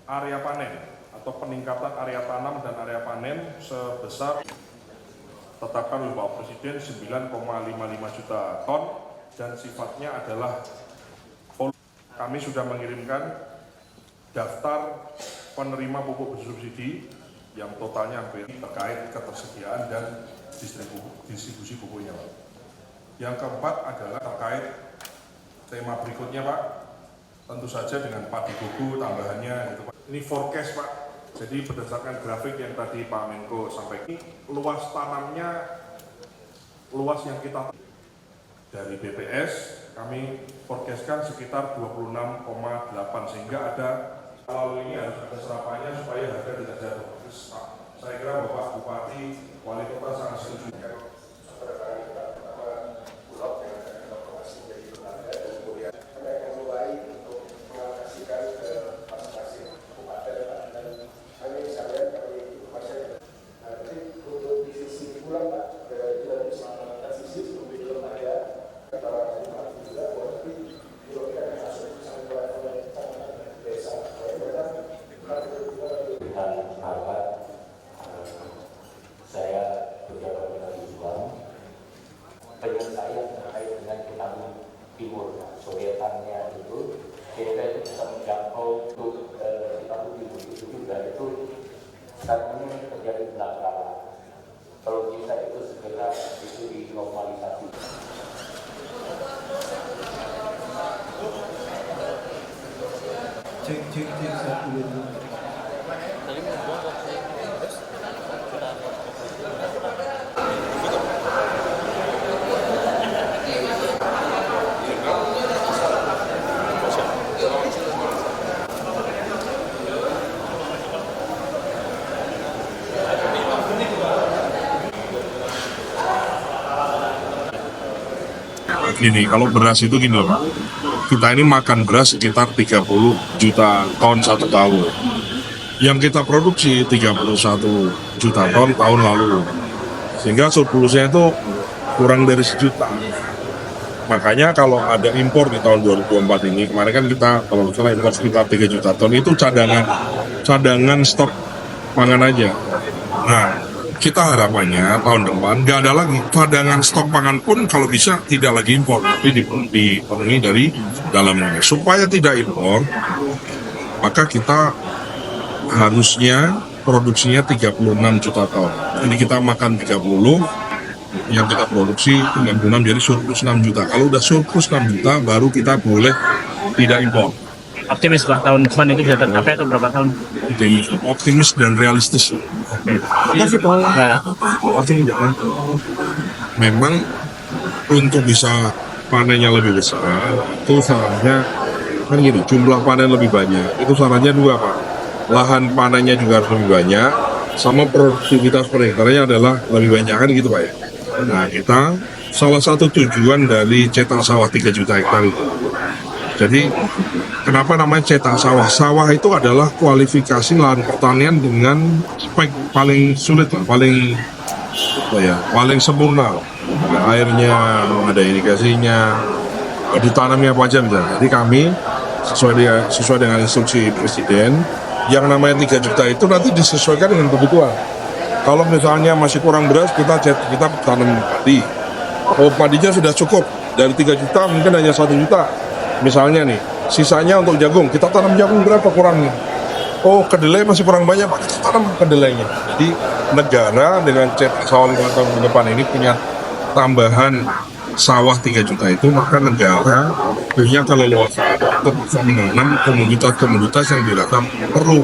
area panen atau peningkatan area tanam dan area panen sebesar tetapkan oleh Bapak Presiden 9,55 juta ton dan sifatnya adalah kami sudah mengirimkan daftar penerima pupuk bersubsidi yang totalnya hampir terkait ketersediaan dan distribusi pupuknya, Pak. Yang keempat adalah terkait tema berikutnya, Pak. Tentu saja dengan padi gogo tambahannya gitu, Pak. Ini forecast, Pak. Jadi berdasarkan grafik yang tadi Pak Menko sampaikan, luas tanamnya, luas yang kita dari BPS kami forecastkan sekitar 26,8 sehingga ada kalau ini harus ada serapannya supaya harga tidak jatuh. Terus, saya kira Bapak Bupati, Wali Kota sangat setuju. Penyelesaian terkait dengan Betawi Timur, sodetannya itu kita itu bisa menjangkau untuk Betawi Timur itu juga itu saat ini terjadi belakang. Kalau kita itu segera itu dinormalisasi. Cek satu dulu. Gini, kalau beras itu gini loh Pak, kita ini makan beras sekitar 30 juta ton satu tahun. Yang kita produksi 31 juta ton tahun lalu. Sehingga surplusnya itu kurang dari 1 juta. Makanya kalau ada impor di tahun 2024 ini, kemarin kan kita kalau misalnya impor sekitar 3 juta ton itu cadangan stok pangan aja. Nah, kita harapannya tahun depan nggak ada lagi cadangan stok pangan pun kalau bisa tidak lagi impor, tapi dipenuhi dari dalam negeri. Supaya tidak impor, maka kita harusnya produksinya 36 juta ton. Jadi kita makan 30, yang kita produksi 36, jadi surplus 6 juta. Kalau udah surplus 6 juta, baru kita boleh tidak impor. Optimis Pak, tahun depan itu bisa tercapai atau berapa tahun? Optimis dan realistis. Memang untuk bisa panennya lebih besar, itu sarannya kan gini, jumlah panen lebih banyak. Itu sarannya dua Pak, lahan panennya juga harus lebih banyak, sama produktivitas per hektarnya adalah lebih banyak kan gitu Pak ya. Nah kita salah satu tujuan dari cetak sawah 3 juta hektar itu. Jadi kenapa namanya cetak sawah? Sawah itu adalah kualifikasi lahan pertanian dengan spek paling sulit, paling sempurna. Ada airnya, ada irigasinya, ditanamnya apa aja misalnya. Jadi kami sesuai dengan instruksi Presiden, yang namanya 3 juta itu nanti disesuaikan dengan kebutuhan. Kalau misalnya masih kurang beras, kita tanam padi. Oh, padinya sudah cukup, dari 3 juta mungkin hanya 1 juta. Misalnya nih, sisanya untuk jagung, kita tanam jagung berapa kurangnya? Oh, kedelai masih kurang banyak, Pak, kita tanam kedelainya. Jadi negara dengan cetak sawah 5 tahun ke depan ini punya tambahan sawah 3 juta itu, maka negara punya keleluasaan untuk bisa menanam komoditas-komoditas yang dirasa perlu